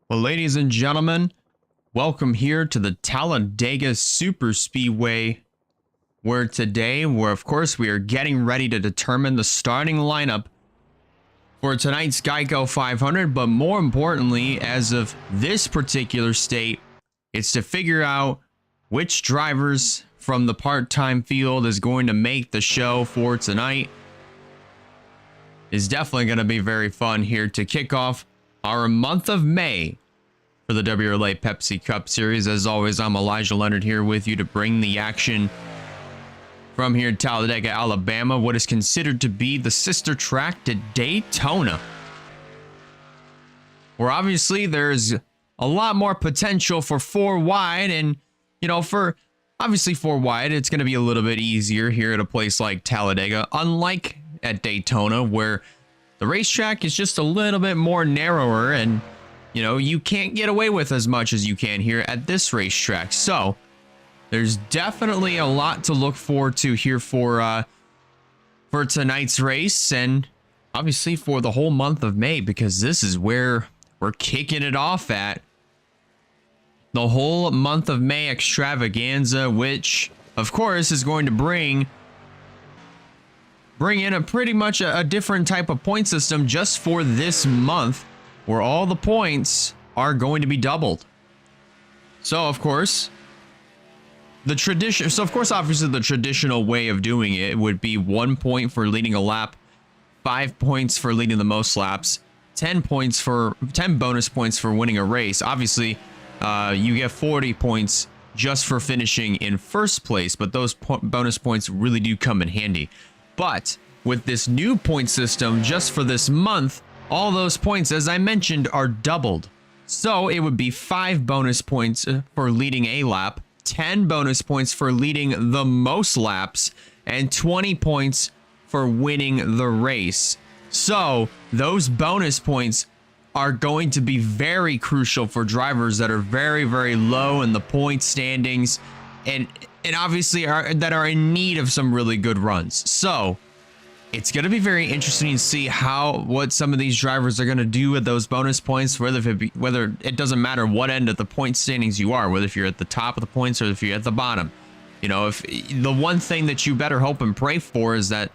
Well, ladies and gentlemen, welcome here to the Talladega Super Speedway, where of course, we are getting ready to determine the starting lineup for tonight's Geico 500, but more importantly, as of this particular state, it's to figure out which drivers from the part-time field is going to make the show for tonight. It's definitely going to be very fun here to kick off our month of May for the WRLA Pepsi Cup Series. As always, I'm Elijah Leonard here with you to bring the action from here in Talladega, Alabama, what is considered to be the sister track to Daytona, where obviously there's a lot more potential for four wide, and for obviously four wide, it's going to be a little bit easier here at a place like Talladega, unlike at Daytona, where the racetrack is just a little bit more narrower, and you can't get away with as much as you can here at this racetrack. So there's definitely a lot to look forward to here for tonight's race, and obviously for the whole month of May, because this is where we're kicking it off at. The whole month of May extravaganza, which of course is going to bring in a pretty much a different type of point system just for this month, where all the points are going to be doubled. So of course, obviously the traditional way of doing it would be 1 point for leading a lap, 5 points for leading the most laps, 10 bonus points for winning a race. Obviously, you get 40 points just for finishing in first place, but those bonus points really do come in handy. But with this new point system, just for this month, all those points, as I mentioned, are doubled. So it would be 5 bonus points for leading a lap, 10 bonus points for leading the most laps, and 20 points for winning the race. So those bonus points are going to be very crucial for drivers that are very, very low in the point standings, and obviously that are in need of some really good runs. So it's going to be very interesting to see what some of these drivers are going to do with those bonus points, whether it doesn't matter what end of the point standings you are, whether if you're at the top of the points or if you're at the bottom. If the one thing that you better hope and pray for is that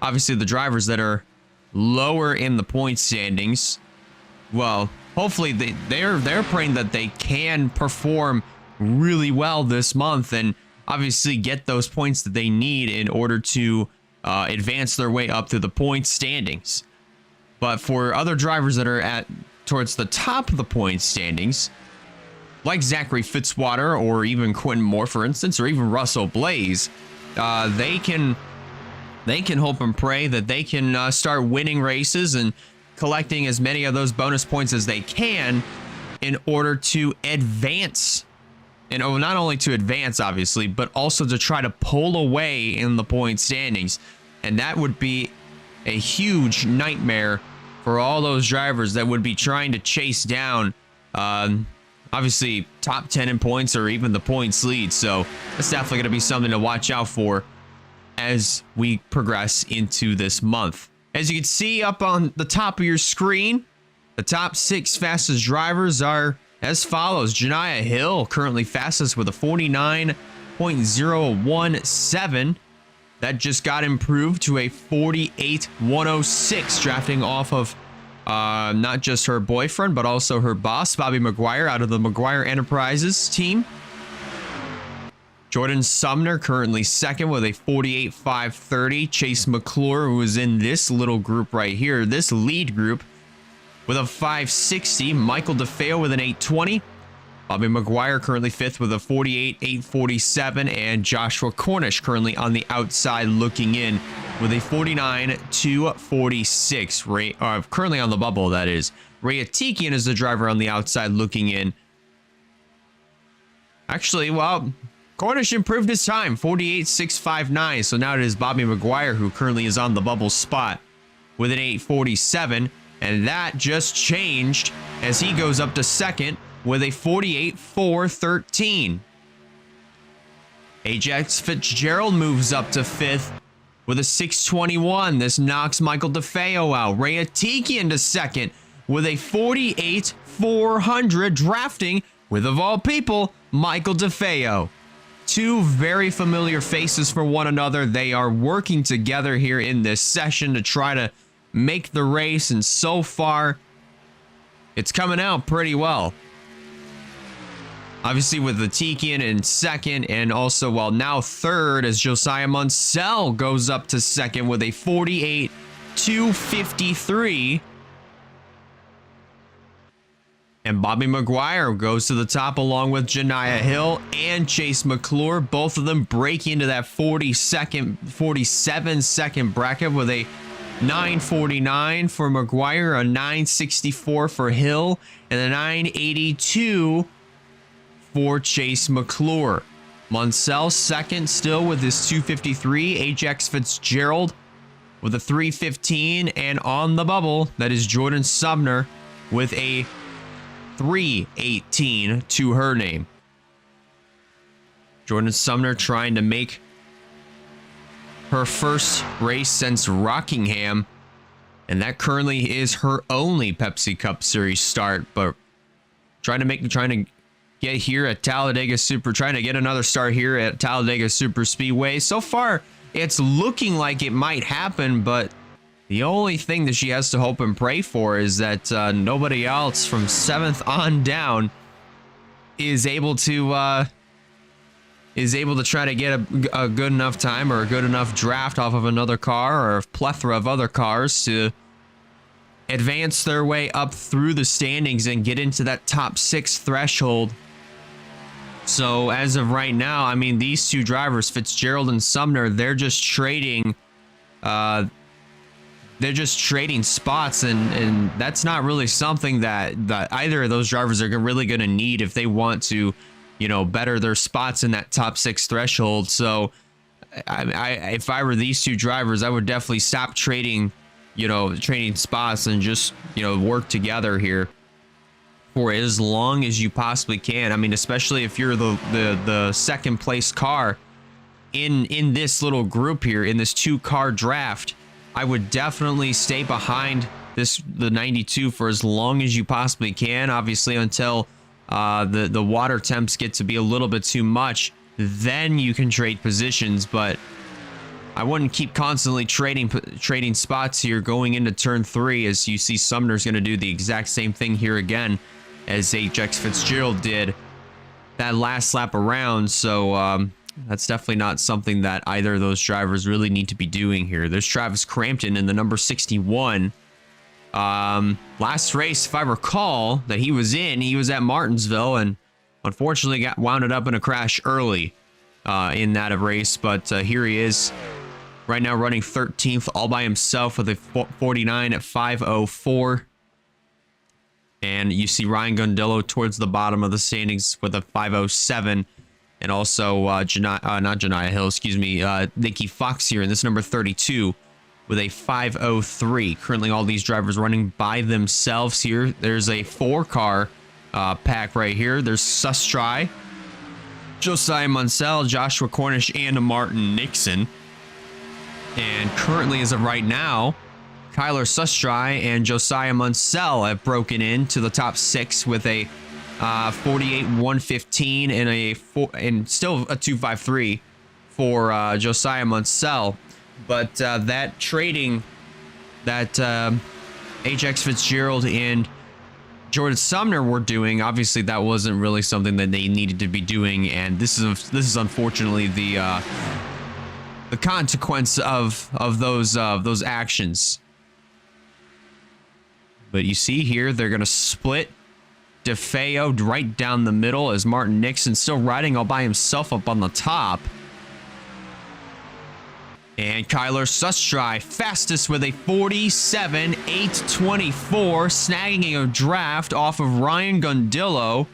obviously the drivers that are lower in the point standings, well, hopefully they're praying that they can perform really well this month and obviously get those points that they need in order to advance their way up through the point standings. But for other drivers that are towards the top of the point standings, like Zachary Fitzwater or even Quentin Moore, for instance, or even Russell Blaze, they can hope and pray that they can start winning races and collecting as many of those bonus points as they can in order to advance. And not only to advance, obviously, but also to try to pull away in the point standings. And that would be a huge nightmare for all those drivers that would be trying to chase down, obviously, top 10 in points or even the points lead. So that's definitely going to be something to watch out for as we progress into this month. As you can see up on the top of your screen, the top 6 fastest drivers are as follows. Janiah Hill, currently fastest with a 49.017. That just got improved to a 48.106, drafting off of not just her boyfriend, but also her boss, Bobby McGuire, out of the McGuire Enterprises team. Jordan Sumner, currently second with a 48.530. Chase McClure, who is in this little group right here, this lead group, with a 560. Michael DeFeo with an 820. Bobby McGuire currently 5th with a 48.847. And Joshua Cornish currently on the outside looking in with a 49.246. Currently on the bubble, that is. Ray Atikian is the driver on the outside looking in. Actually, well, Cornish improved his time, 48.659. So now it is Bobby McGuire who currently is on the bubble spot with an 847. And that just changed as he goes up to second with a 48.413. Ajax Fitzgerald moves up to 5th with a 621. This knocks Michael DeFeo out. Ray Atikian to second with a 48,400, drafting with, of all people, Michael DeFeo. Two very familiar faces for one another. They are working together here in this session to try to make the race, and so far, it's coming out pretty well. Obviously with the Tikian in second, and also, well, now third as Josiah Munsell goes up to second with a 48,253. And Bobby McGuire goes to the top along with Janiah Hill and Chase McClure. Both of them break into that 47-second bracket with a 949 for McGuire, a 964 for Hill, and a 982 for Chase McClure. Munsell second still with his 253. Ajax Fitzgerald with a 315. And on the bubble, that is Jordan Sumner with a 318 to her name. Jordan Sumner trying to make her first race since Rockingham, and that currently is her only Pepsi Cup Series start, but trying to get here at Talladega trying to get another start here at Talladega Super Speedway. So far, it's looking like it might happen, but the only thing that she has to hope and pray for is that nobody else from 7th on down is able to try to get a good enough time or a good enough draft off of another car or a plethora of other cars to advance their way up through the standings and get into that top 6 threshold. So as of right now, I mean, these two drivers, Fitzgerald and Sumner, they're just trading spots, and that's not really something that either of those drivers are really going to need if they want to, you know, better their spots in that top 6 threshold. So if I were these two drivers, I would definitely stop trading spots and just, you know, work together here for as long as you possibly can. I mean, especially if you're the second place car in this little group here, in this 2-car draft, I would definitely stay behind the 92 for as long as you possibly can. Obviously, until the water temps get to be a little bit too much, then you can trade positions. But I wouldn't keep constantly trading spots here going into turn 3, as you see Sumner's going to do the exact same thing here again as Ajax Fitzgerald did that last lap around. So that's definitely not something that either of those drivers really need to be doing here. There's Travis Crampton in the number 61. Last race, if I recall, that he was at Martinsville, and unfortunately got wounded up in a crash early in that race. But here he is right now running 13th all by himself with a 49 at 504. And you see Ryan Gundillo towards the bottom of the standings with a 507. And also not Janiah Hill, excuse me, Nikki Fox here in this number 32 with a 503. Currently all these drivers running by themselves here. There's a 4-car pack right here. There's Sustry, Josiah Munsell, Joshua Cornish, and Martin Nixon. And currently, as of right now, Kyler Sustry and Josiah Munsell have broken into the top 6 with a 48-115 and still a 253 for Josiah Munsell. But that trading that Ajax Fitzgerald and Jordan Sumner were doing, obviously that wasn't really something that they needed to be doing, and this is unfortunately the consequence of those actions. But you see here, they're going to split DeFeo right down the middle as Martin Nixon still riding all by himself up on the top. And Kyler Sustry fastest with a 47.824, snagging a draft off of Ryan Gundillo.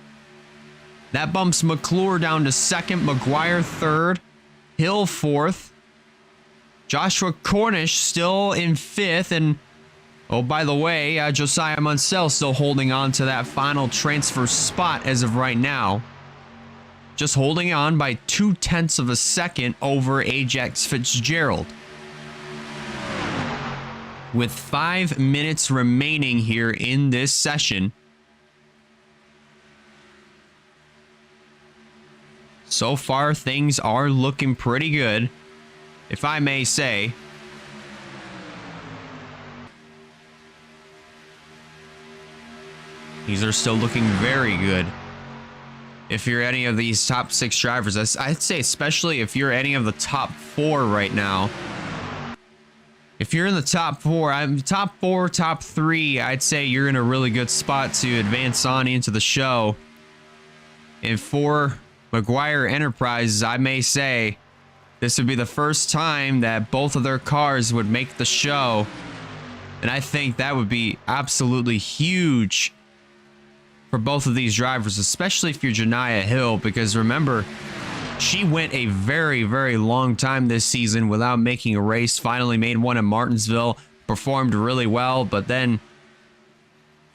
That bumps McClure down to 2nd, McGuire 3rd, Hill 4th. Joshua Cornish still in 5th, and oh, by the way, Josiah Munsell still holding on to that final transfer spot as of right now. Just holding on by 0.2 of a second over Ajax Fitzgerald. with 5 minutes remaining here in this session. So far, things are looking pretty good, if I may say. These are still looking very good. If you're any of these top 6 drivers, I'd say especially if you're any of the top 4 right now. If you're in the top 4, top 4, top 3, I'd say you're in a really good spot to advance on into the show. And for McGuire Enterprises, I may say this would be the first time that both of their cars would make the show. And I think that would be absolutely huge for both of these drivers, especially if you're Janiyah Hill, because remember, she went a very, very long time this season without making a race. Finally made one in Martinsville, performed really well, but then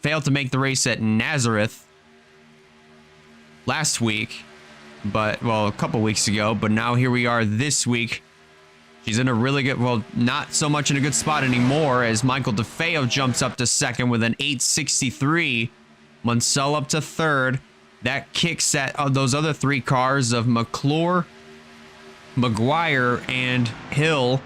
failed to make the race at Nazareth last week. But, well, a couple weeks ago, but now here we are this week. She's in a really good, well, not so much in a good spot anymore, as Michael DeFeo jumps up to second with an 863. Munsell up to third. That kicks at those other 3 cars of McClure, McGuire, and Hill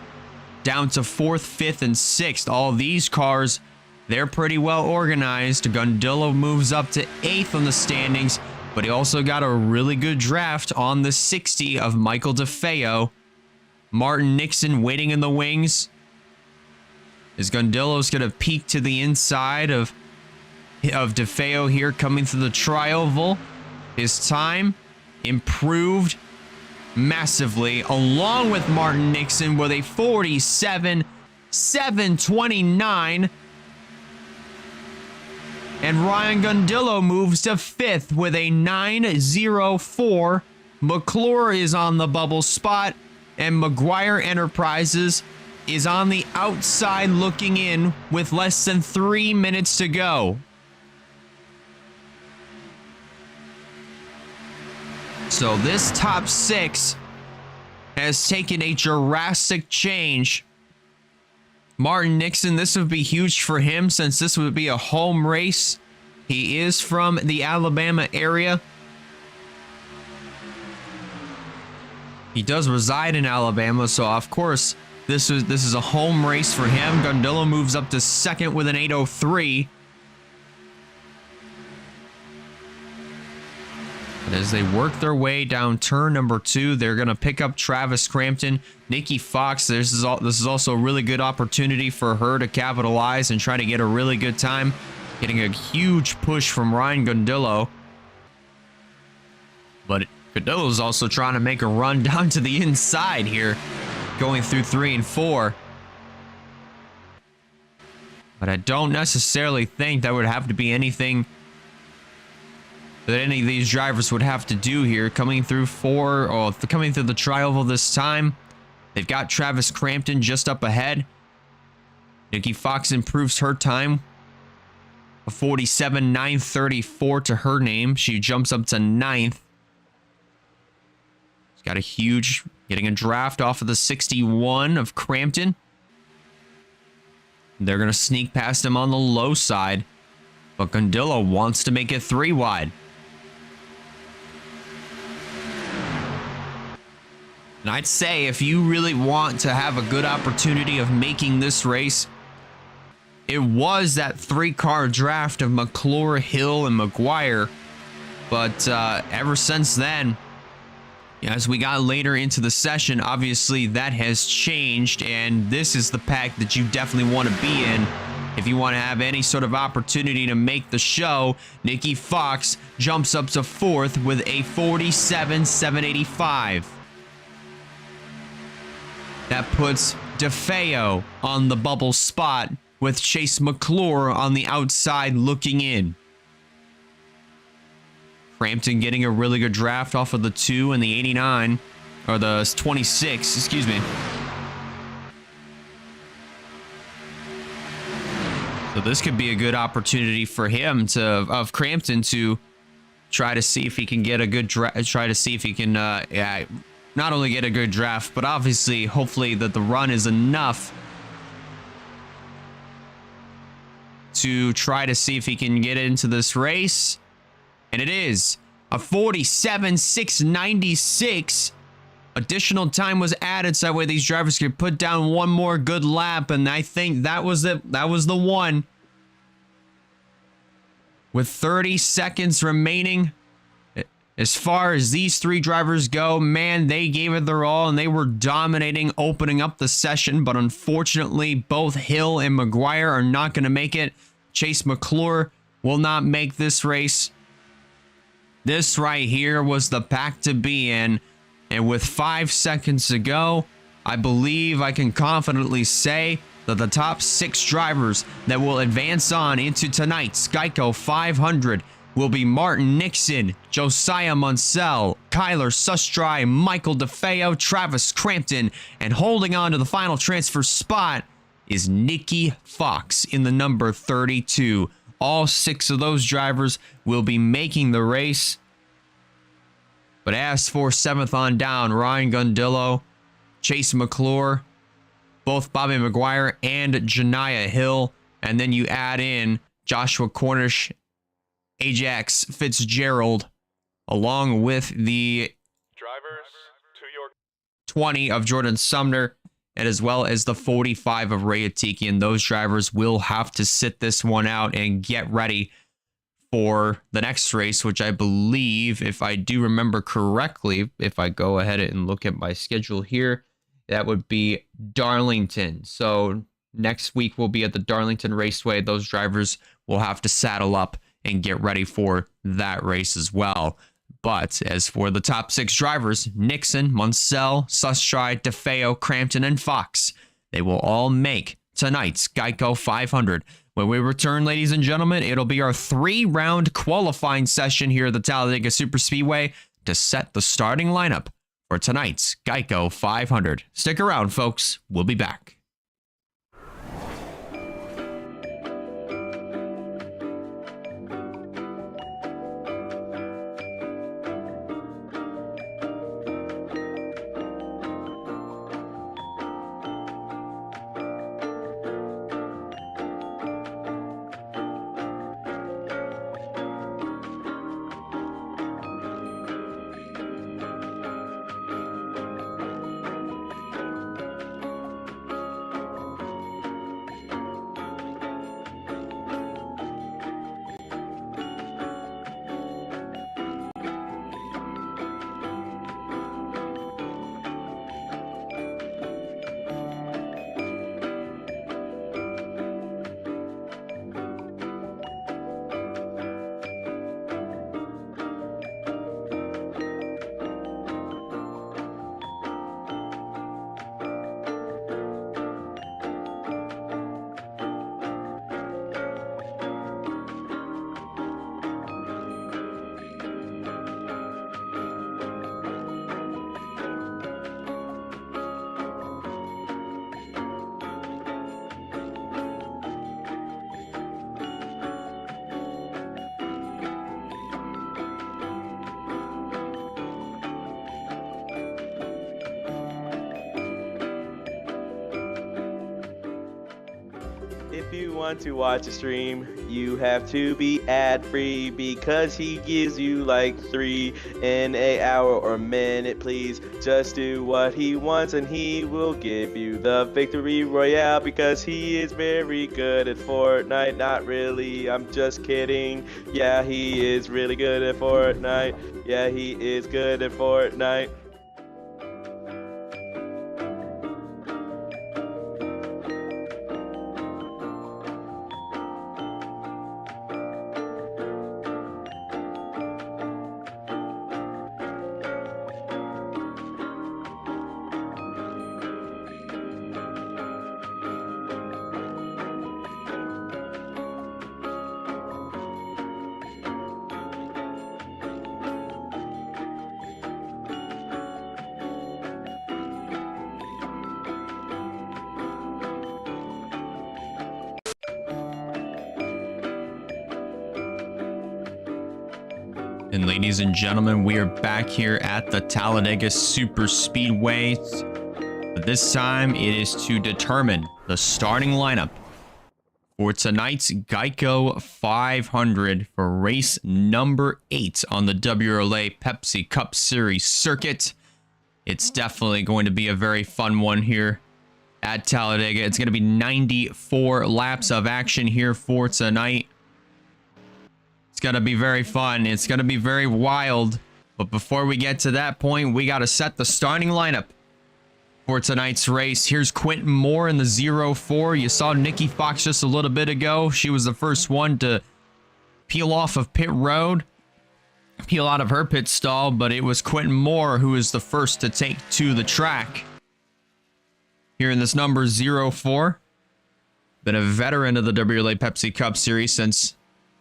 down to 4th, 5th, and 6th. All these cars, they're pretty well organized. Gundillo moves up to 8th on the standings, but he also got a really good draft on the 60 of Michael DeFeo. Martin Nixon waiting in the wings. As Gundillo's going to peek to the inside of DeFeo here coming through the tri-oval. His time improved massively, along with Martin Nixon with a 47.729. And Ryan Gundillo moves to 5th with a 9.04. McClure is on the bubble spot, and McGuire Enterprises is on the outside looking in with less than 3 minutes to go. So this top 6 has taken a drastic change. Martin Nixon, this would be huge for him since this would be a home race. He is from the Alabama area. He does reside in Alabama, so of course this is a home race for him. Gundillo moves up to second with an 803. But as they work their way down turn number 2, they're going to pick up Travis Crampton. Nikki Fox, this is also a really good opportunity for her to capitalize and try to get a really good time. Getting a huge push from Ryan Gundillo. But Gundillo's also trying to make a run down to the inside here, going through 3 and 4. But I don't necessarily think that would have to be anything that any of these drivers would have to do here. Coming through coming through the tri-oval this time, they've got Travis Crampton just up ahead. Nikki Fox improves her time, a 47.934 to her name. She jumps up to 9th. She's got a huge, getting a draft off of the 61 of Crampton. They're going to sneak past him on the low side, but Gundillo wants to make it 3 wide. And I'd say if you really want to have a good opportunity of making this race, it was that 3-car draft of McClure, Hill, and McGuire. But ever since then, as we got later into the session, obviously that has changed. And this is the pack that you definitely want to be in if you want to have any sort of opportunity to make the show. Nikki Fox jumps up to 4th with a 47.785. That puts DeFeo on the bubble spot with Chase McClure on the outside looking in. Crampton getting a really good draft off of the 2 and the 89, or the 26, excuse me. So this could be a good opportunity for him of Crampton to try to see if he can get a good try to see if he can not only get a good draft, but obviously hopefully that the run is enough to try to see if he can get into this race. And it is a 47.696. Additional time was added so that way these drivers could put down one more good lap, and I think that was it. That was the one. With 30 seconds remaining, as far as these three drivers go, man, they gave it their all and they were dominating, opening up the session. But unfortunately, both Hill and McGuire are not going to make it. Chase McClure will not make this race. This right here was the pack to be in. And with 5 seconds to go, I believe I can confidently say that the top 6 drivers that will advance on into tonight's Geico 500 will be Martin Nixon, Josiah Munsell, Kyler Sustry, Michael DeFeo, Travis Crampton, and holding on to the final transfer spot is Nikki Fox in the number 32. All 6 of those drivers will be making the race. But as for 7th on down, Ryan Gundillo, Chase McClure, both Bobby McGuire and Janiah Hill, and then you add in Joshua Cornish, Ajax Fitzgerald, along with the drivers to your 20 of Jordan Sumner, and as well as the 45 of Ray Atiki. And those drivers will have to sit this one out and get ready for the next race, which I believe, if I do remember correctly, if I go ahead and look at my schedule here, that would be Darlington. So next week we'll be at the Darlington Raceway. Those drivers will have to saddle up and get ready for that race as well. But as for the top 6 drivers, Nixon, Munsell, Sustry, DeFeo, Crampton, and Fox, they will all make tonight's Geico 500. When we return, ladies and gentlemen, it'll be our 3-round qualifying session here at the Talladega Superspeedway to set the starting lineup for tonight's Geico 500. Stick around, folks. We'll be back. If you want to watch a stream, you have to be ad-free because he gives you like 3 in an hour or minute. Please just do what he wants and he will give you the victory royale because he is very good at Fortnite. Not really, I'm just kidding. Yeah, he is really good at Fortnite. Yeah, he is good at Fortnite. And ladies and gentlemen, we are back here at the Talladega Superspeedway. But this time it is to determine the starting lineup for tonight's Geico 500 for race number 8 on the WRLA Pepsi Cup Series circuit. It's definitely going to be a very fun one here at Talladega. It's going to be 94 laps of action here for tonight. It's going to be very fun. It's going to be very wild. But before we get to that point, we got to set the starting lineup for tonight's race. Here's Quentin Moore in the 0-4. You saw Nikki Fox just a little bit ago. She was the first one to peel off of pit road, peel out of her pit stall, but it was Quentin Moore who was the first to take to the track. Here in this number 0-4. Been a veteran of the WRLA Pepsi Cup Series since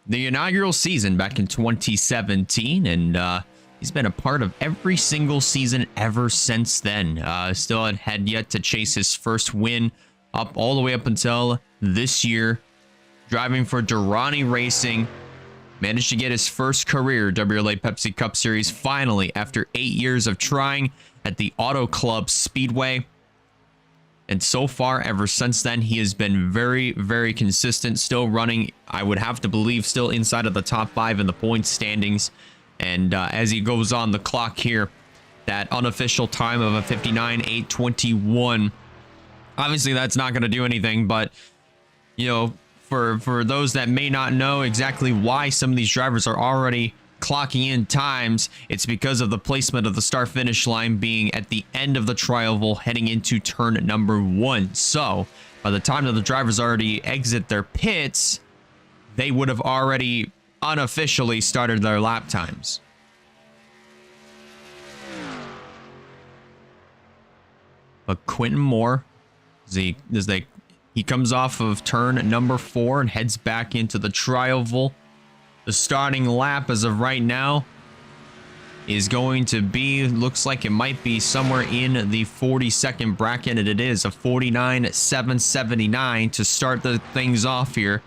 the inaugural season back in 2017, and he's been a part of every single season ever since then. Still had yet to chase his first win up all the way up until this year. Driving for Durrani Racing. Managed to get his first career WRLA Pepsi Cup Series finally after 8 years of trying at the Auto Club Speedway. And so far, ever since then, he has been very, very consistent. Still running, I would have to believe, still inside of the top 5 in the points standings. And as he goes on the clock here, that unofficial time of a 59.821. Obviously, that's not going to do anything, but, you know, for those that may not know exactly why some of these drivers are already clocking in times, it's because of the placement of the start-finish line being at the end of the tri-oval heading into turn number 1. So, by the time that the drivers already exit their pits, they would have already unofficially started their lap times. But Quentin Moore, he comes off of turn number 4 and heads back into the tri-oval. The starting lap as of right now is going to be, looks like it might be somewhere in the 40-second bracket, and it is a 49.779 to start the things off here.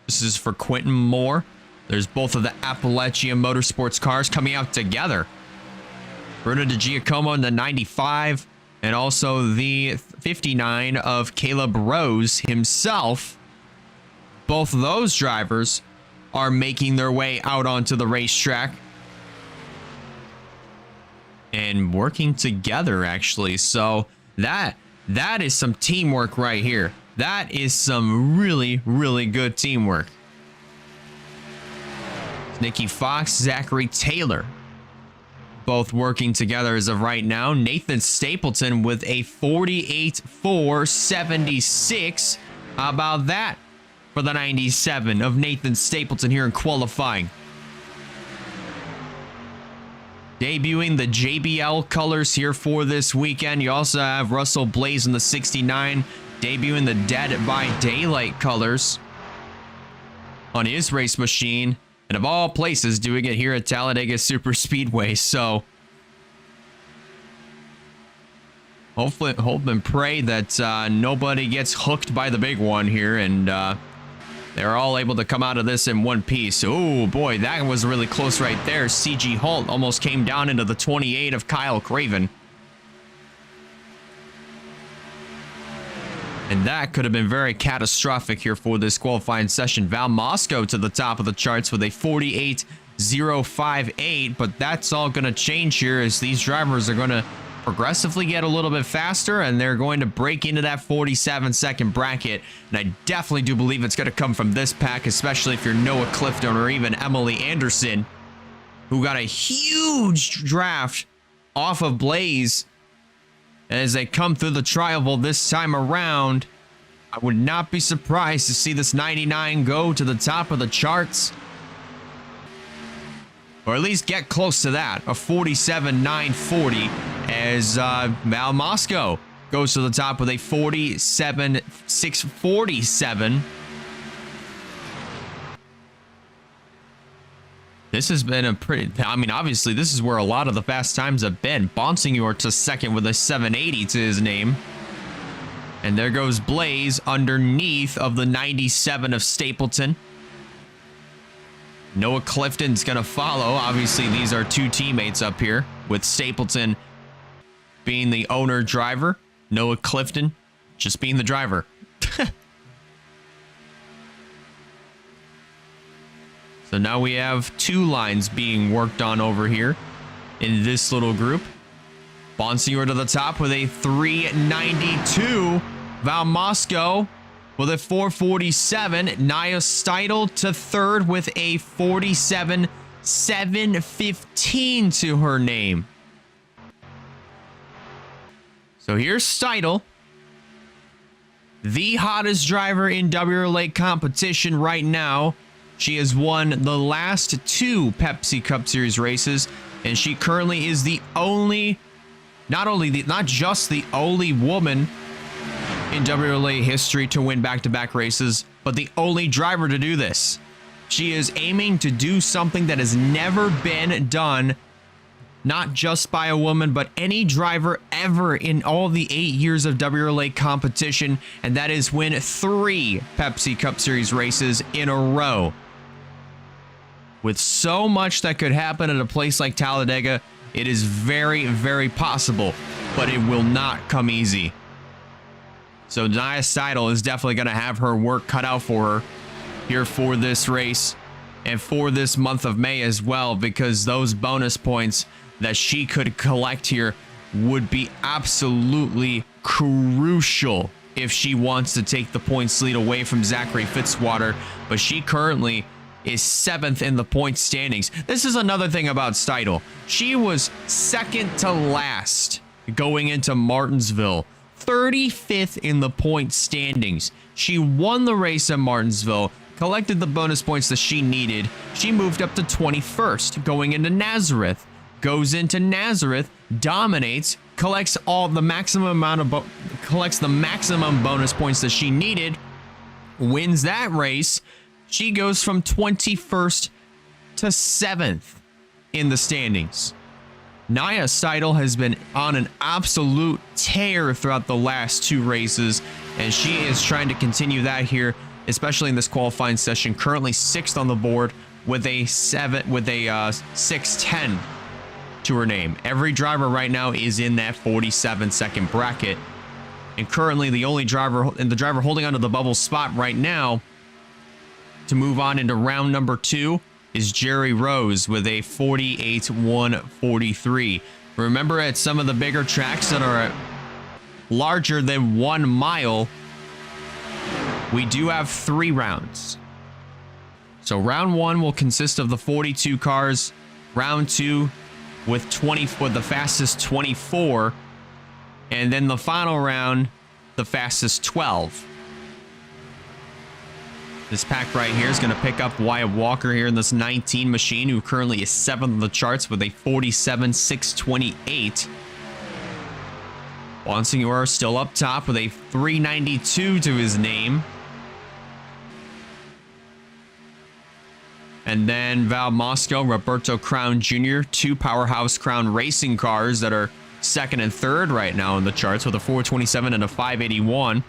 This is for Quentin Moore. There's both of the Appalachia Motorsports cars coming out together. Bruno De Giacomo in the 95, and also the 59 of Caleb Rose himself. Both of those drivers are making their way out onto the racetrack and working together, actually. So that is some teamwork right here. That is some really, really good teamwork. Nikki Fox, Zachary Taylor, both working together as of right now. Nathan Stapleton with a 48.476. How about that for the 97 of Nathan Stapleton here in qualifying? Debuting the JBL colors here for this weekend. You also have Russell Blaze in the 69, debuting the Dead by Daylight colors on his race machine. And of all places, doing it here at Talladega Super Speedway. So hopefully, hope and pray that nobody gets hooked by the big one here, and they're all able to come out of this in one piece. Oh boy, that was really close right there. CG Holt almost came down into the 28 of Kyle Craven. And that could have been very catastrophic here for this qualifying session. Val Moscow to the top of the charts with a 48.058, but that's all going to change here as these drivers are going to progressively get a little bit faster, and they're going to break into that 47-second bracket. And I definitely do believe it's going to come from this pack, especially if you're Noah Clifton or even Emily Anderson, who got a huge draft off of Blaze. As they come through the tri-oval this time around, I would not be surprised to see this 99 go to the top of the charts. Or at least get close to that, a 47.940, as Val Moscow goes to the top with a 47.647. This has been a pretty, I mean, obviously, this is where a lot of the fast times have been. Bonsignor to second with a 780 to his name. And there goes Blaze underneath of the 97 of Stapleton. Noah Clifton's going to follow. Obviously, these are two teammates up here, with Stapleton being the owner driver. Noah Clifton just being the driver. So now we have 2 lines being worked on over here in this little group. Bonsignor to the top with a 392. Val Moscow with a 447. Naya Steidel to third with a 47. 715 to her name. So here's Steidel, the hottest driver in WRLA competition right now. She has won the last 2 Pepsi Cup Series races, and she currently is the only, not just the only woman in WRLA history to win back-to-back races, but the only driver to do this. She is aiming to do something that has never been done, not just by a woman, but any driver ever in all the 8 years of WRLA competition, and that is win 3 Pepsi Cup Series races in a row. With so much that could happen at a place like Talladega, it is very, very possible, but it will not come easy. So Naya Steidel is definitely going to have her work cut out for her here for this race and for this month of May as well, because those bonus points that she could collect here would be absolutely crucial if she wants to take the points lead away from Zachary Fitzwater. But she currently is 7th in the point standings. This is another thing about Steidel. She was second to last going into Martinsville, 35th in the point standings. She won the race at Martinsville, collected the bonus points that she needed. She moved up to 21st going into Nazareth. Goes into Nazareth, dominates, collects the maximum bonus points that she needed, wins that race. She goes from 21st to 7th in the standings. Naya Steidel has been on an absolute tear throughout the last 2 races, and she is trying to continue that here, especially in this qualifying session. Currently 6th on the board with a 610 to her name. Every driver right now is in that 47-second bracket, and currently the only driver and the driver holding onto the bubble spot right now to move on into round number 2 is Jerry Rose with a 48-143. Remember, at some of the bigger tracks that are larger than 1 mile, we do have 3 rounds. So round 1 will consist of the 42 cars. Round 2 with the fastest 24, and then the final round, the fastest 12. This pack right here is going to pick up Wyatt Walker here in this 19 machine, who currently is 7th on the charts with a 47.628. Bonsignor still up top with a 392 to his name. And then Val Moscow, Roberto Crown Jr., 2 Powerhouse Crown racing cars that are 2nd and 3rd right now in the charts with a 427 and a 581.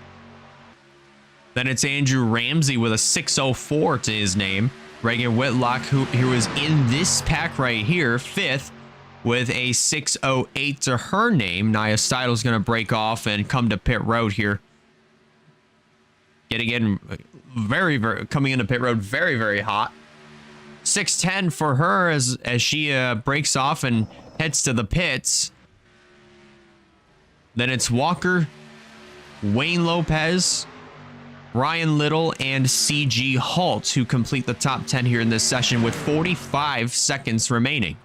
Then it's Andrew Ramsey with a 604 to his name. Reagan Whitlock, who is in this pack right here, 5th with a 608 to her name. Naya Steidel's going to break off and come to pit road here. Getting in coming into pit road very, very hot. 610 for her as she breaks off and heads to the pits. Then it's Walker, Wayne Lopez, Ryan Little, and CG Halt who complete the top 10 here in this session with 45 seconds remaining.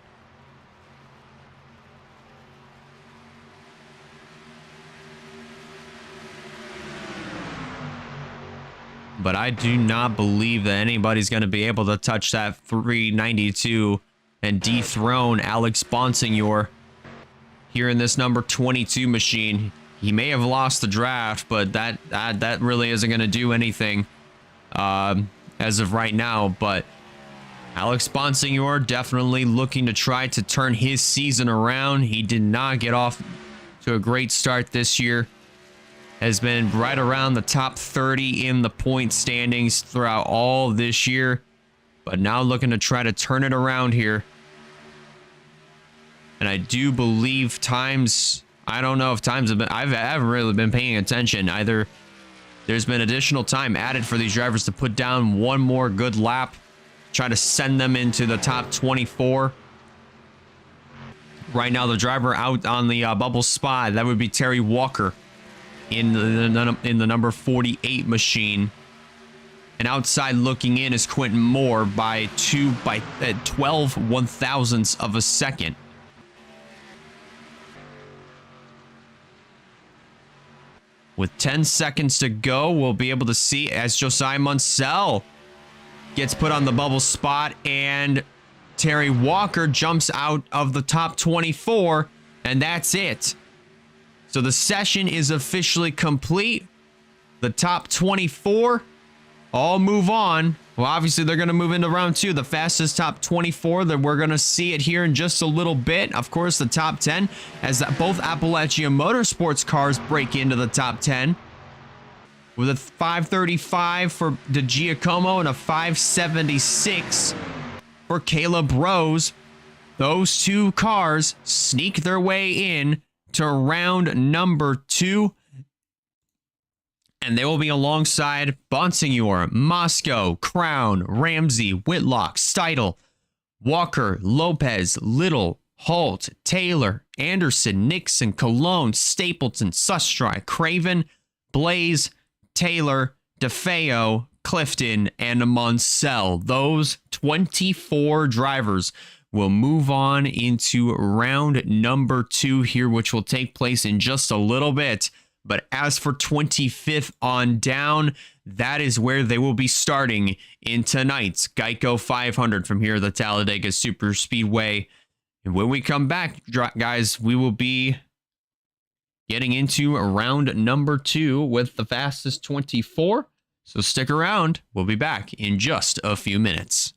But I do not believe that anybody's going to be able to touch that 392 and dethrone Alex Bonsignor here in this number 22 machine. He may have lost the draft, but that really isn't going to do anything as of right now. But Alex Bonsignor definitely looking to try to turn his season around. He did not get off to a great start this year. Has been right around the top 30 in the point standings throughout all this year, but now looking to try to turn it around here. And I do believe times, I don't know if times have been, I haven't really been paying attention. Either there's been additional time added for these drivers to put down one more good lap, try to send them into the top 24. Right now, the driver out on the bubble spot, that would be Terry Walker in the number 48 machine. And outside looking in is Quentin Moore by 12 one-thousandths of a second. With 10 seconds to go, we'll be able to see as Josiah Munsell gets put on the bubble spot and Terry Walker jumps out of the top 24, and that's it. So the session is officially complete. The top 24 all move on. Well, obviously, they're going to move into round 2. The fastest top 24 that we're going to see it here in just a little bit. Of course, the top 10 as both Appalachia Motorsports cars break into the top 10. With a 535 for DeGiacomo and a 576 for Caleb Rose. Those two cars sneak their way in to round number 2. And they will be alongside Bonsignor, Moscow, Crown, Ramsey, Whitlock, Steidel, Walker, Lopez, Little, Holt, Taylor, Anderson, Nixon, Cologne, Stapleton, Sustry, Craven, Blaze, Taylor, DeFeo, Clifton, and Munsell. Those 24 drivers will move on into round number 2 here, which will take place in just a little bit. But as for 25th on down, that is where they will be starting in tonight's Geico 500 from here at the Talladega Super Speedway. And when we come back, guys, we will be getting into round number 2 with the fastest 24. So stick around. We'll be back in just a few minutes.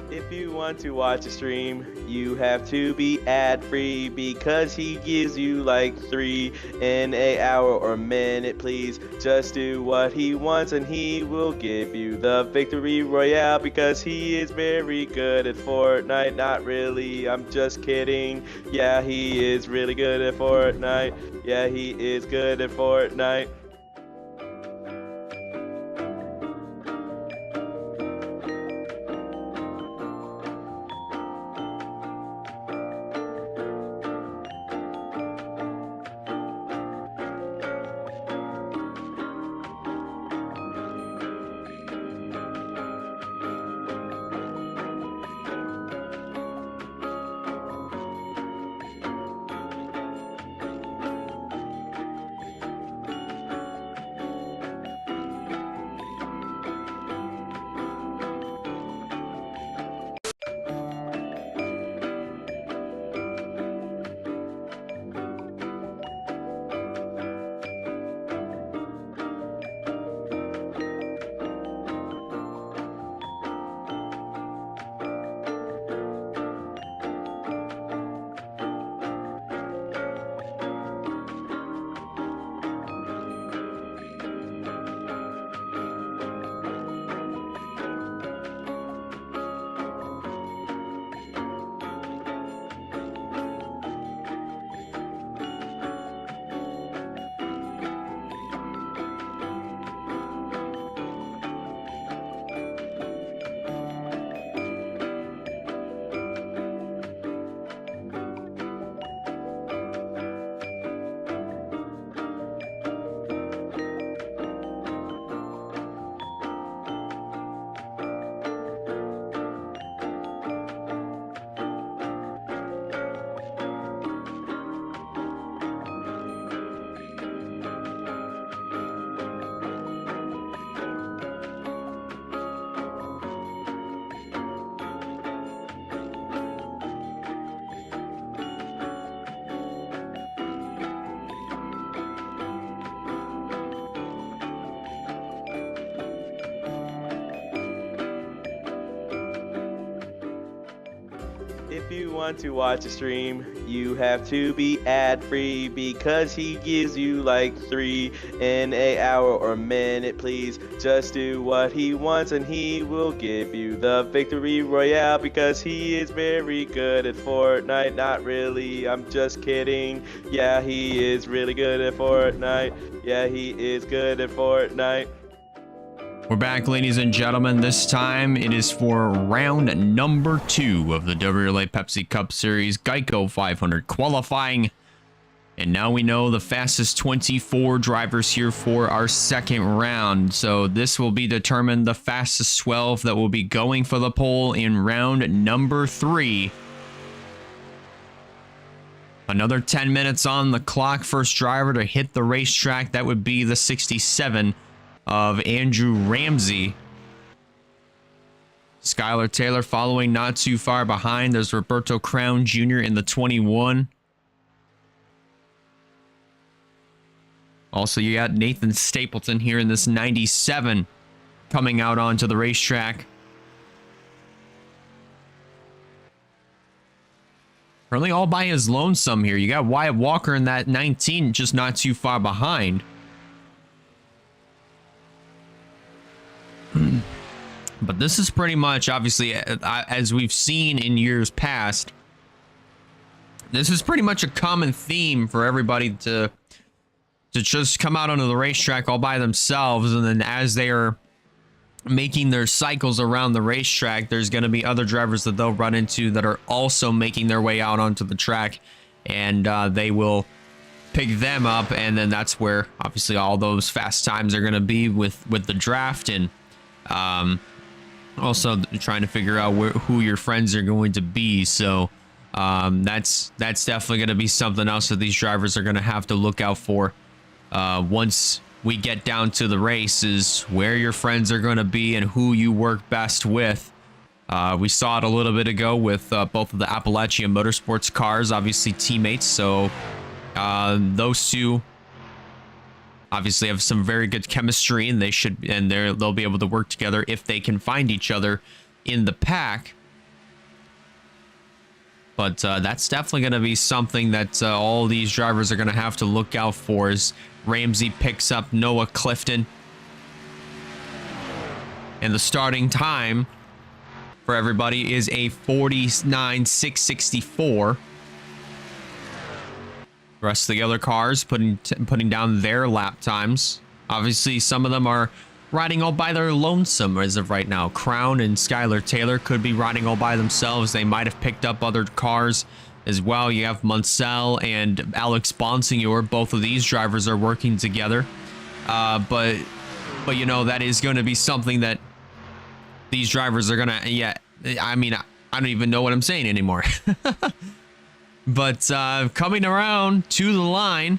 If you want to watch a stream, you have to be ad-free because he gives you like 3 in an hour or minute. Please just do what he wants and he will give you the victory royale because he is very good at Fortnite. Not really, I'm just kidding. Yeah, he is really good at Fortnite. Yeah, he is good at Fortnite. If you want to watch a stream, you have to be ad-free because he gives you like 3 in a hour or minute. Please just do what he wants and he will give you the victory royale because he is very good at Fortnite. Not really, I'm just kidding. Yeah, he is really good at Fortnite. Yeah, he is good at Fortnite. We're back, ladies and gentlemen. This time it is for round number 2 of the WRLA Pepsi Cup Series Geico 500 qualifying. And now we know the fastest 24 drivers here for our second round. So this will be determined the fastest 12 that will be going for the pole in round number 3. Another 10 minutes on the clock. First driver to hit the racetrack, that would be the 67 of Andrew Ramsey. Skylar Taylor following not too far behind. There's Roberto Crown Jr. in the 21. Also, you got Nathan Stapleton here in this 97 coming out onto the racetrack. Currently all by his lonesome here. You got Wyatt Walker in that 19 just not too far behind. But this is pretty much, obviously, as we've seen in years past, this is pretty much a common theme for everybody to just come out onto the racetrack all by themselves, and then as they are making their cycles around the racetrack, there's going to be other drivers that they'll run into that are also making their way out onto the track, and they will pick them up, and then that's where obviously all those fast times are going to be with the draft, and also trying to figure out who your friends are going to be. So that's definitely going to be something else that these drivers are going to have to look out for once we get down to the race, is where your friends are going to be and who you work best with. We saw it a little bit ago with both of the Appalachia Motorsports cars, obviously teammates. So those two obviously have some very good chemistry, and they'll be able to work together if they can find each other in the pack. But that's definitely going to be something that all these drivers are going to have to look out for, as Ramsey picks up Noah Clifton. And the starting time for everybody is a 49.664. The rest of the other cars putting down their lap times. Obviously, some of them are riding all by their lonesome as of right now. Crown and Skylar Taylor could be riding all by themselves. They might have picked up other cars as well. You have Munsell and Alex Bonsignor. Both of these drivers are working together. But you know, that is going to be something that these drivers are going to... Yeah, I mean, I don't even know what I'm saying anymore. But coming around to the line,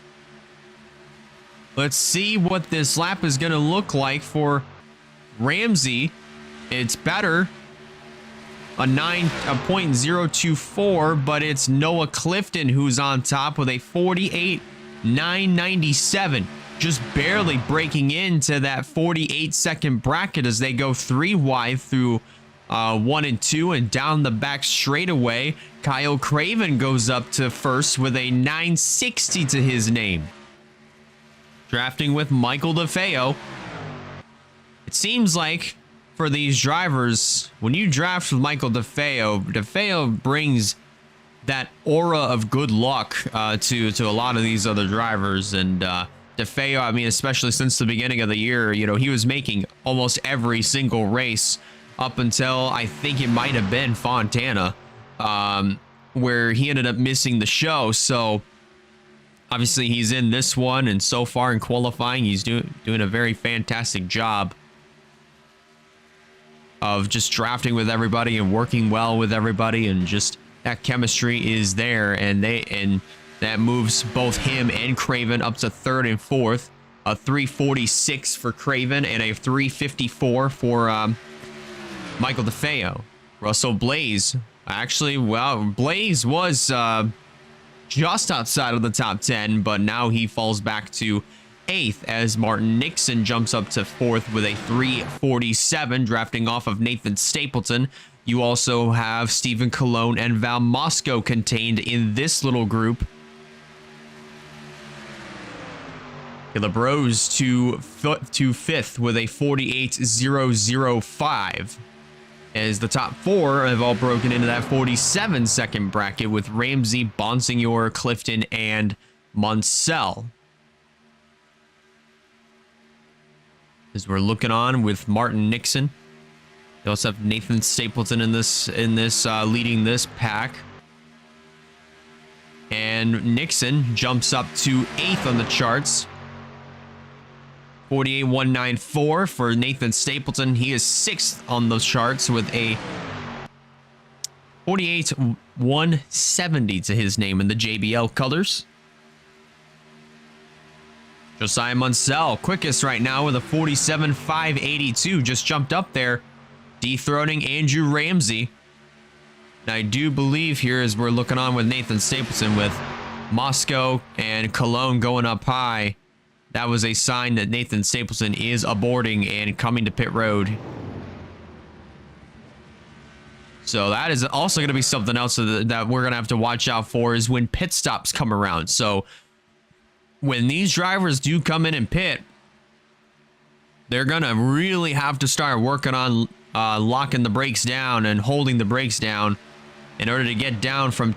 let's see what this lap is going to look like for Ramsey. It's better, a 0.024, but it's Noah Clifton who's on top with a 48.997, just barely breaking into that 48-second bracket as they go 3 wide through 1 and 2, and down the back straightaway, Kyle Craven goes up to first with a 960 to his name. Drafting with Michael DeFeo. It seems like for these drivers, when you draft with Michael DeFeo brings that aura of good luck to a lot of these other drivers. And DeFeo, I mean, especially since the beginning of the year, you know, he was making almost every single race up until I think it might have been Fontana, where he ended up missing the show. So obviously he's in this one, and so far in qualifying, he's doing a very fantastic job of just drafting with everybody and working well with everybody, and just that chemistry is there, and that moves both him and Craven up to 3rd and 4th. A 346 for Craven and a 354 for Michael DeFeo. Russell Blaze, actually, well, Blaze was just outside of the top 10, but now he falls back to 8th as Martin Nixon jumps up to 4th with a 347, drafting off of Nathan Stapleton. You also have Stephen Colon and Val Mosco contained in this little group. Caleb Rose to fifth with a 48.005. As the top four have all broken into that 47-second bracket with Ramsey, Bonsignor, Clifton, and Munsell. As we're looking on with Martin Nixon. They also have Nathan Stapleton in this leading this pack. And Nixon jumps up to 8th on the charts. 48.194 for Nathan Stapleton. He is 6th on the charts with a 48.170 to his name in the JBL colors. Josiah Munsell, quickest right now with a 47.582. Just jumped up there, dethroning Andrew Ramsey. And I do believe here, as we're looking on with Nathan Stapleton, with Moscow and Cologne going up high, that was a sign that Nathan Stapleton is aborting and coming to pit road. So that is also going to be something else that we're going to have to watch out for, is when pit stops come around. So when these drivers do come in and pit, they're going to really have to start working on locking the brakes down and holding the brakes down in order to get down from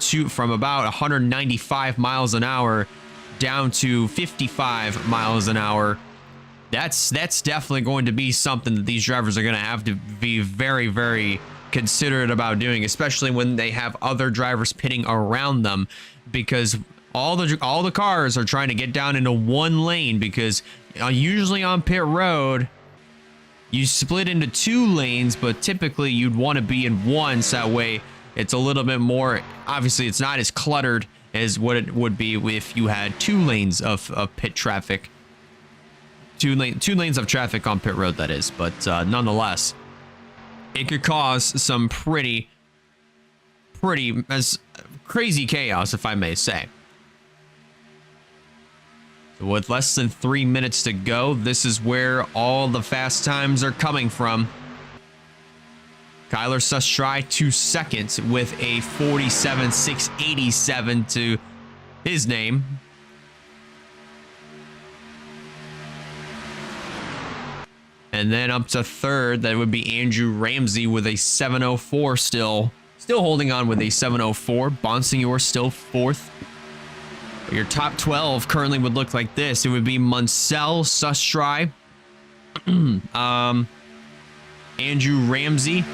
about 195 miles an hour down to 55 miles an hour. That's definitely going to be something that these drivers are going to have to be very, very considerate about doing, especially when they have other drivers pitting around them, because all the cars are trying to get down into one lane, because usually on pit road you split into 2 lanes, but typically you'd want to be in one, so that way it's a little bit more, obviously it's not as cluttered as what it would be if you had 2 lanes of pit traffic. 2 lanes of traffic on pit road, that is. But nonetheless, it could cause some pretty as crazy chaos, if I may say. So with less than 3 minutes to go, this is where all the fast times are coming from. Kyler Sustry to 2nd with a 47.687 to his name. And then up to 3rd, that would be Andrew Ramsey with a 7.04 still holding on with a 7.04. Bonsignor still 4th. But your top 12 currently would look like this. It would be Munsell, Sustry, Andrew Ramsey,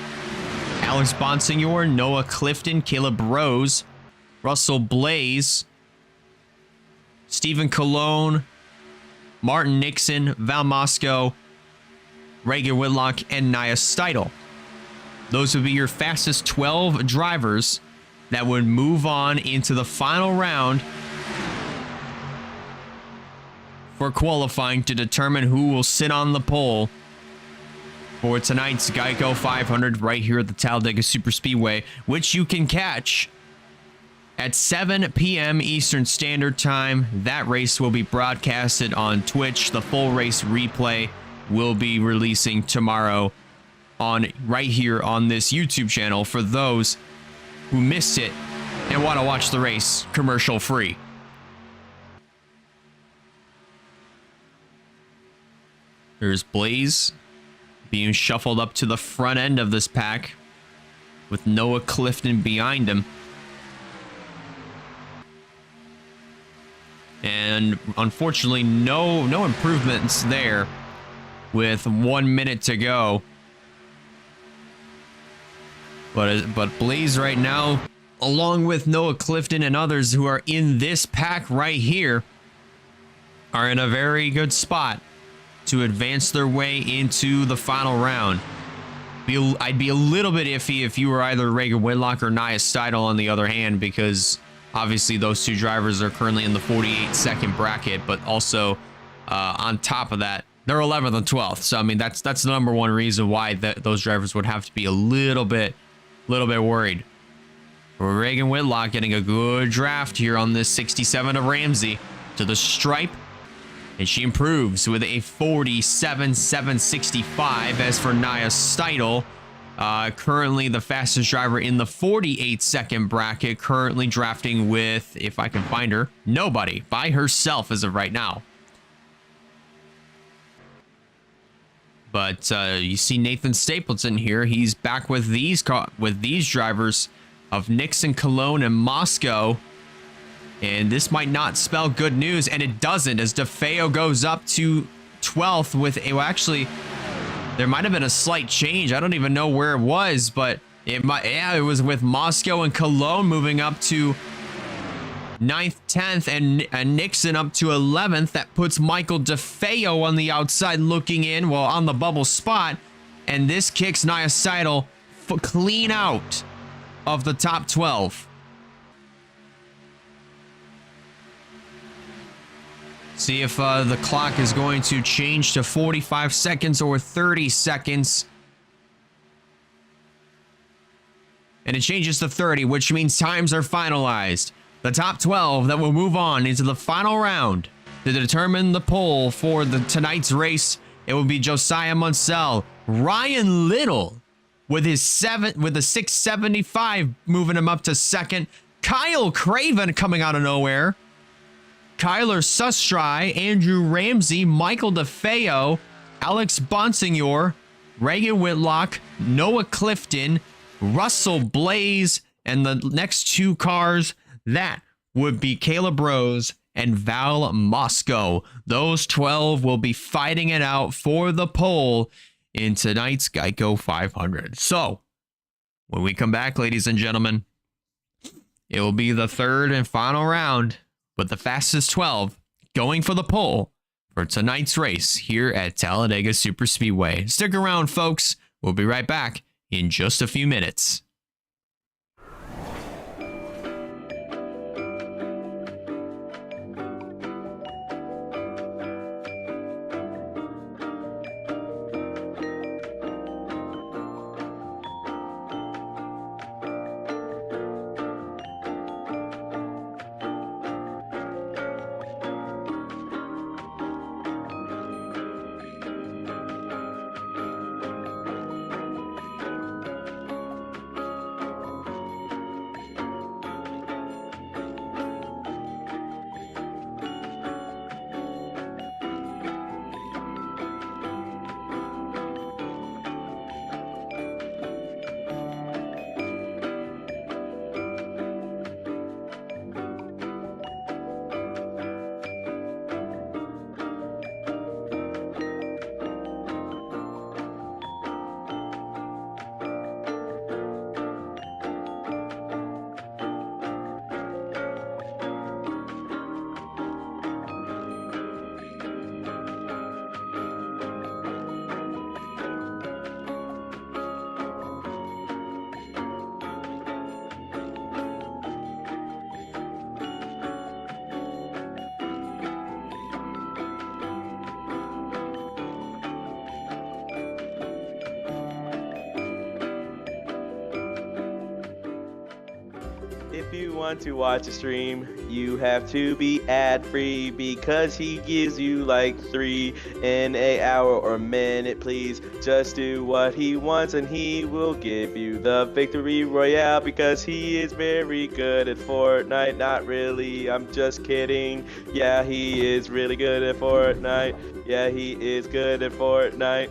Alex Bonsignor, Noah Clifton, Caleb Rose, Russell Blaze, Stephen Colon, Martin Nixon, Val Mosco, Reagan Whitlock, and Nia Steidel. Those would be your fastest 12 drivers that would move on into the final round for qualifying to determine who will sit on the pole for tonight's Geico 500 right here at the Talladega Superspeedway, which you can catch at 7 p.m. Eastern Standard Time. That race will be broadcasted on Twitch. The full race replay will be releasing tomorrow on right here on this YouTube channel for those who missed it and want to watch the race commercial free. There's Blaze being shuffled up to the front end of this pack with Noah Clifton behind him. And unfortunately, no improvements there with 1 minute to go. But Blaze right now, along with Noah Clifton and others who are in this pack right here, are in a very good spot to advance their way into the final round. I'd be a little bit iffy if you were either Reagan Whitlock or Nia Steidel on the other hand, because obviously those 2 drivers are currently in the 48-second bracket, but also on top of that, they're 11th and 12th. So I mean, that's the number one reason why those drivers would have to be a little bit worried. Reagan Whitlock getting a good draft here on this 67 of Ramsey to the stripe. And she improves with a 47.765. As for Nia Steidel, Currently the fastest driver in the 48-second bracket, currently drafting with, if I can find her, nobody, by herself as of right now. But you see Nathan Stapleton here. He's back with these drivers of Nixon, Cologne, and Moscow. And this might not spell good news, and it doesn't, as DeFeo goes up to 12th with, well, actually, there might have been a slight change. I don't even know where it was, but it might, yeah, it was with Moscow and Cologne moving up to 9th, 10th, and Nixon up to 11th. That puts Michael DeFeo on the outside looking in, well, on the bubble spot, and this kicks Nia Seidel clean out of the top 12. See if the clock is going to change to 45 seconds or 30 seconds. And it changes to 30, which means times are finalized. The top 12 that will move on into the final round to determine the pole for tonight's race. It will be Josiah Munsell, Ryan Little with his 675 moving him up to second. Kyle Craven coming out of nowhere. Kyler Sustry, Andrew Ramsey, Michael DeFeo, Alex Bonsignor, Reagan Whitlock, Noah Clifton, Russell Blaze, and the next two cars, that would be Caleb Rose and Val Moscow. Those 12 will be fighting it out for the pole in tonight's Geico 500. So, when we come back, ladies and gentlemen, it will be the third and final round, with the fastest 12 going for the pole for tonight's race here at Talladega Superspeedway. Stick around, folks. We'll be right back in just a few minutes. If you want to watch a stream, you have to be ad-free because he gives you like 3 in an hour or minute. Please just do what he wants and he will give you the victory royale because he is very good at Fortnite. Not really, I'm just kidding. Yeah, he is really good at Fortnite. Yeah, he is good at Fortnite.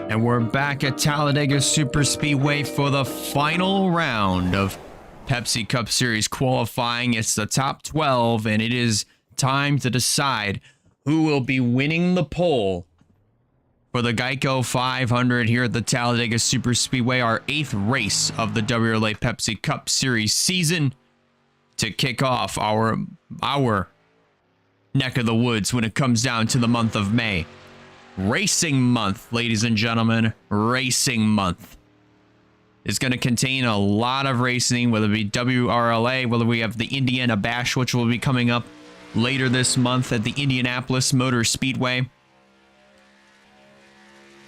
And we're back at Talladega Superspeedway for the final round of Pepsi Cup Series qualifying. It's the top 12, and it is time to decide who will be winning the pole for the Geico 500 here at the Talladega Super Speedway, our 8th race of the WRLA Pepsi Cup Series season to kick off our neck of the woods when it comes down to the month of May. Racing month, ladies and gentlemen, racing month is going to contain a lot of racing, whether it be WRLA, whether we have the Indiana Bash, which will be coming up later this month at the Indianapolis Motor Speedway.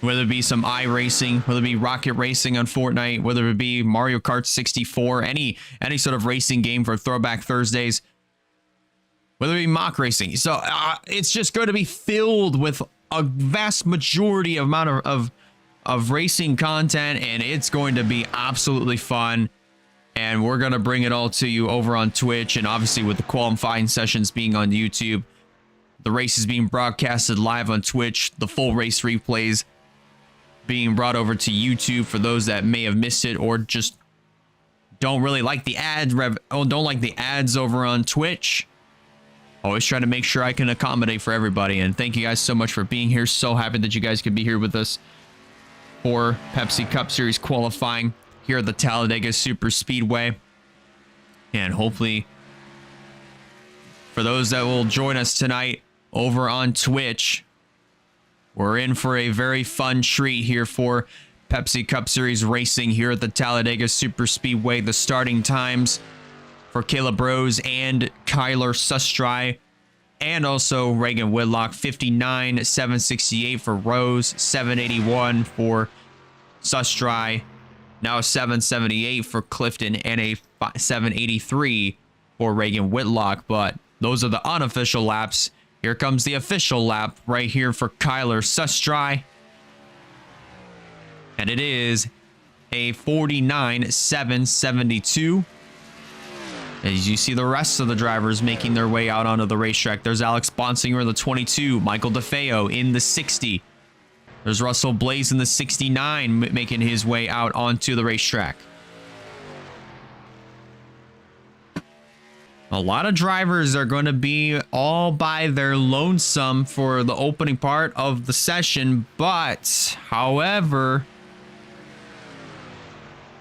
Whether it be some iRacing, whether it be Rocket Racing on Fortnite, whether it be Mario Kart 64, any sort of racing game for Throwback Thursdays, whether it be mock racing. So it's just going to be filled with a vast majority amount of racing content, and it's going to be absolutely fun. And we're going to bring it all to you over on Twitch, and obviously with the qualifying sessions being on YouTube, the race is being broadcasted live on Twitch, the full race replays being brought over to YouTube for those that may have missed it or just don't really like the don't like the ads over on Twitch. Always trying to make sure I can accommodate for everybody, and thank you guys so much for being here. So happy that you guys could be here with us for Pepsi Cup Series qualifying here at the Talladega Super Speedway. And hopefully for those that will join us tonight over on Twitch, we're in for a very fun treat here for Pepsi Cup Series racing here at the Talladega Super Speedway. The starting times for Caleb Rose and Kyler Sustry, and also Reagan Whitlock: 59, 768 for Rose, 781 for Sustry, now 778 for Clifton, and a 783 for Reagan Whitlock. But those are the unofficial laps. Here comes the official lap right here for Kyler Sustry. And it is a 49.772. As you see the rest of the drivers making their way out onto the racetrack. There's Alex Bonsinger in the 22. Michael DeFeo in the 60. There's Russell Blaze in the 69 making his way out onto the racetrack. A lot of drivers are going to be all by their lonesome for the opening part of the session, but however,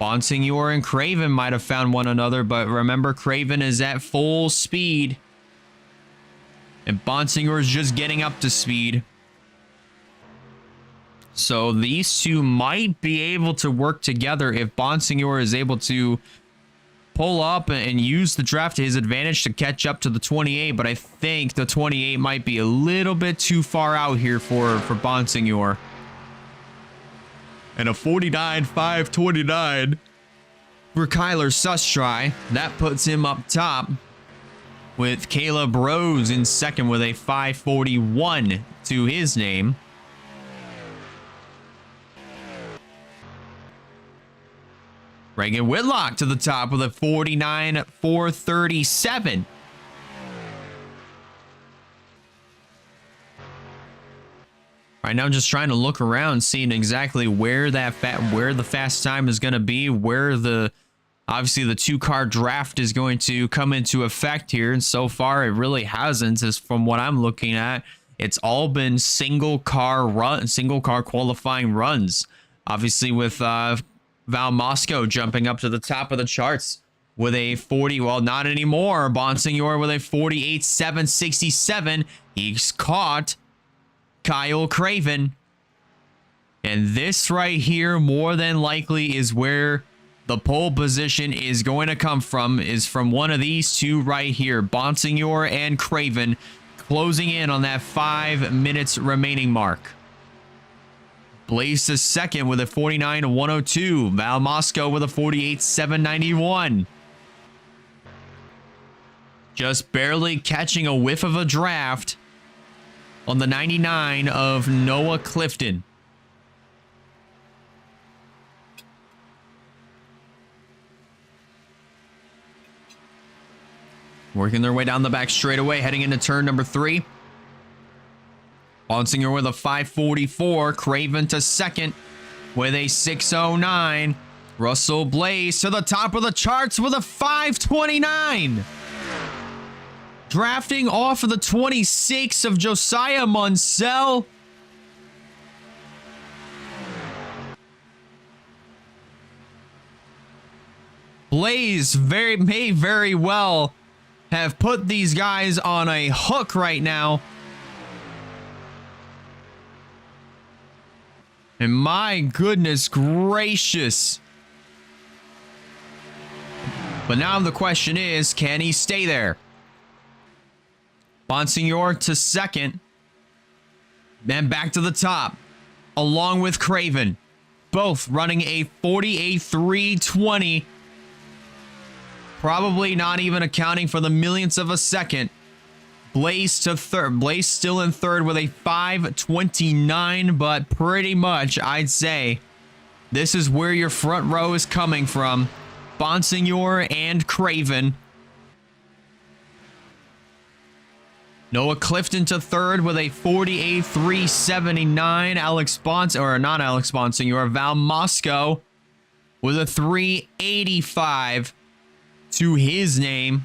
Bonsignor and Craven might have found one another, but remember, Craven is at full speed and Bonsignor is just getting up to speed. So these two might be able to work together if Bonsignor is able to pull up and use the draft to his advantage to catch up to the 28, but I think the 28 might be a little bit too far out here for Bonsignor. And a 49.529 for Kyler Sustry. That puts him up top with Caleb Rose in second with a 541 to his name. Reagan Whitlock to the top with a 49.437. Right now, I'm just trying to look around, seeing exactly where the fast time is going to be, where obviously the 2-car draft is going to come into effect here. And so far, it really hasn't, as from what I'm looking at. It's all been single car qualifying runs. Obviously, with Val Moscow jumping up to the top of the charts with a 40, well, not anymore. Bonsignor with a 48.767. He's caught Kyle Craven. And this right here, more than likely, is where the pole position is going to come from, is from one of these two right here, Bonsignor and Craven, closing in on that 5 minutes remaining mark. Blaze is second with a 49.102. Val Moscow with a 48.791. Just barely catching a whiff of a draft on the 99 of Noah Clifton. Working their way down the back straightaway, heading into turn number 3. Bonsinger with a 544. Craven to second with a 609. Russell Blaze to the top of the charts with a 529. Drafting off of the 26 of Josiah Munsell. Blaze may very well have put these guys on a hook right now. And my goodness gracious. But now the question is, can he stay there? Bonsignor to second. Then back to the top. Along with Craven. Both running a 48.320. Probably not even accounting for the millionths of a second. Blaze to third. Blaze still in third with a 5.29, but pretty much I'd say this is where your front row is coming from. Bonsignor and Craven. Noah Clifton to third with a 48.379. Alex Bonsignor, Val Moscow with a 385 to his name.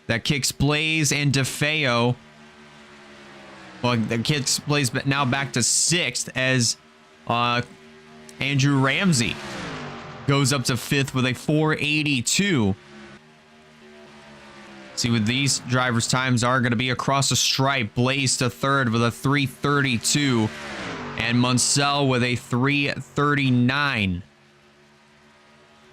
That kicks Blaze and DeFeo. Well, that kicks Blaze now back to sixth as Andrew Ramsey goes up to fifth with a 482. See what these drivers' times are going to be across the stripe. Blaze to third with a 332. And Munsell with a 339.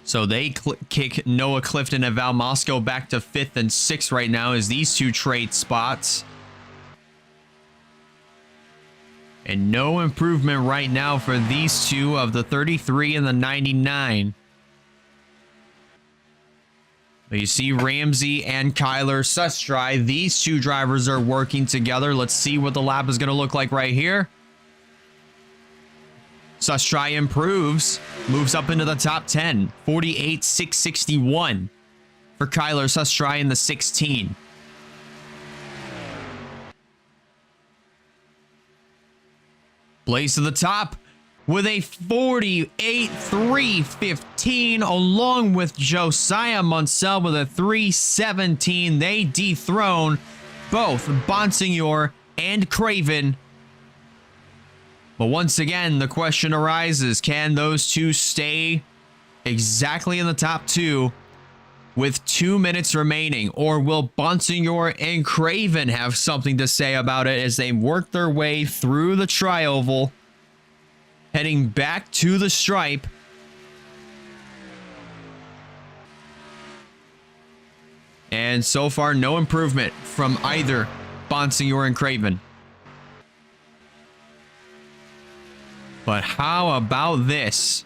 So they kick Noah Clifton and Val Moscow back to fifth and sixth right now as these two trade spots. And no improvement right now for these two of the 33 and the 99. But you see Ramsey and Kyler Sustry. These two drivers are working together. Let's see what the lap is going to look like right here. Sustry improves, moves up into the top 10. 48.661 for Kyler Sustry in the 16. Blaze to the top with a 48.315 along with Josiah Munsell with a 317. They dethrone both Bonsignor and Craven. But once again, the question arises, can those two stay exactly in the top two with 2 minutes remaining? Or will Bonsignor and Craven have something to say about it as they work their way through the tri-oval, heading back to the stripe? And so far, no improvement from either Bonsignor and Craven. But how about this?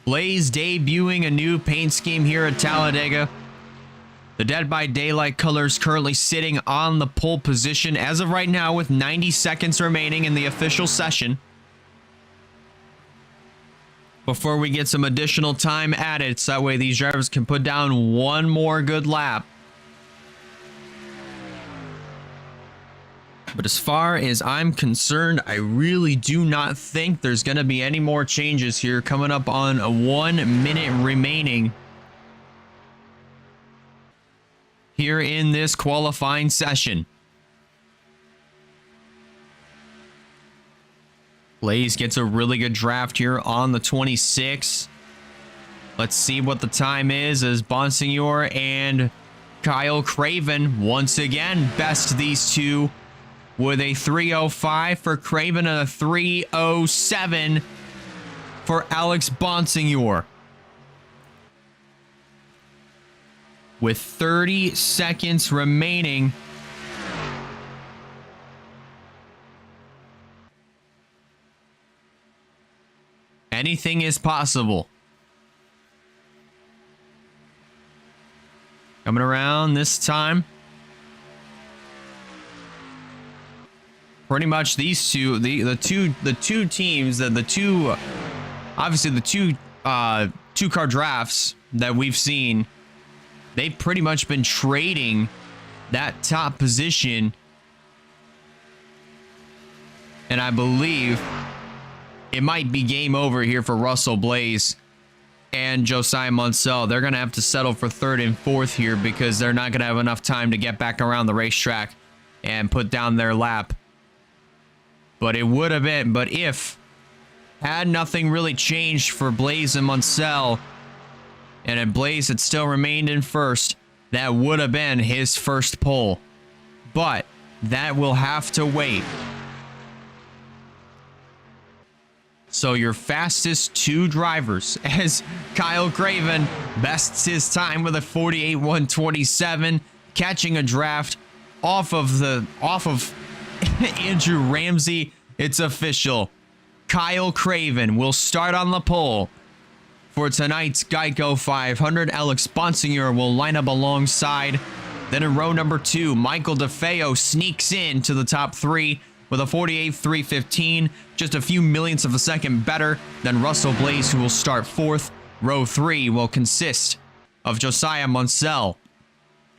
Blaze debuting a new paint scheme here at Talladega. The Dead by Daylight colors currently sitting on the pole position as of right now with 90 seconds remaining in the official session. Before we get some additional time added, so that way these drivers can put down one more good lap. But as far as I'm concerned, I really do not think there's going to be any more changes here coming up on a 1 minute remaining here in this qualifying session. Blaze gets a really good draft here on the 26. Let's see what the time is as Bonsignor and Kyle Craven once again best these two with a 305 for Craven and a 307 for Alex Bonsignor. With 30 seconds remaining, anything is possible. Coming around this time. Pretty much these two, the two teams, obviously the two car drafts that we've seen, they've pretty much been trading that top position. And I believe it might be game over here for Russell Blaze and Josiah Munsell. They're going to have to settle for third and fourth here because they're not going to have enough time to get back around the racetrack and put down their lap. But it would have been, but if Had nothing really changed for Blaze and Munsell, and if Blaze had still remained in first, that would have been his first pole. But that will have to wait. So your fastest two drivers, as Kyle Craven bests his time with a 48.127, catching a draft off of Andrew Ramsey. It's official. Kyle Craven will start on the pole for tonight's Geico 500. Alex Bonsignor will line up alongside. Then in row number 2, Michael DeFeo sneaks in to the top 3 with a 48.315, just a few millionths of a second better than Russell Blaze, who will start 4th. Row 3 will consist of Josiah Munsell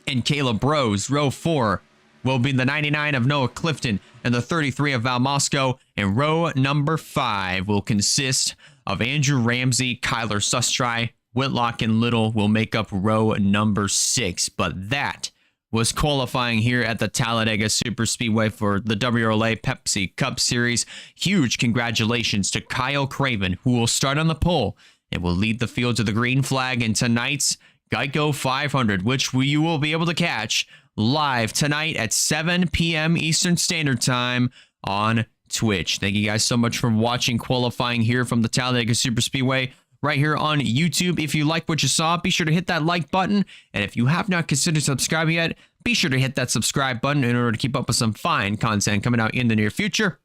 and Caleb Rose. Row 4 will be the 99 of Noah Clifton and the 33 of Val Moscow. And row number 5 will consist of Andrew Ramsey, Kyler Sustry, Whitlock, and Little will make up row number 6. But that was qualifying here at the Talladega Superspeedway for the WRLA Pepsi Cup Series. Huge congratulations to Kyle Craven, who will start on the pole and will lead the field to the green flag in tonight's Geico 500, which you will be able to catch live tonight at 7 p.m. Eastern Standard Time on Twitch. Thank you guys so much for watching qualifying here from the Talladega Superspeedway right here on YouTube. If you like what you saw, be sure to hit that like button. And if you have not considered subscribing yet, be sure to hit that subscribe button in order to keep up with some fine content coming out in the near future.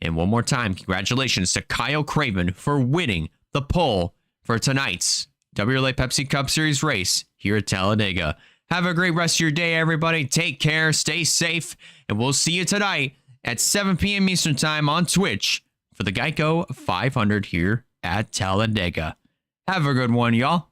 And one more time, congratulations to Kyle Craven for winning the pole for tonight's WRLA Pepsi Cup Series race here at Talladega. Have a great rest of your day, everybody. Take care, stay safe, and we'll see you tonight at 7 p.m. Eastern Time on Twitch for the Geico 500 here at Talladega. Have a good one, y'all.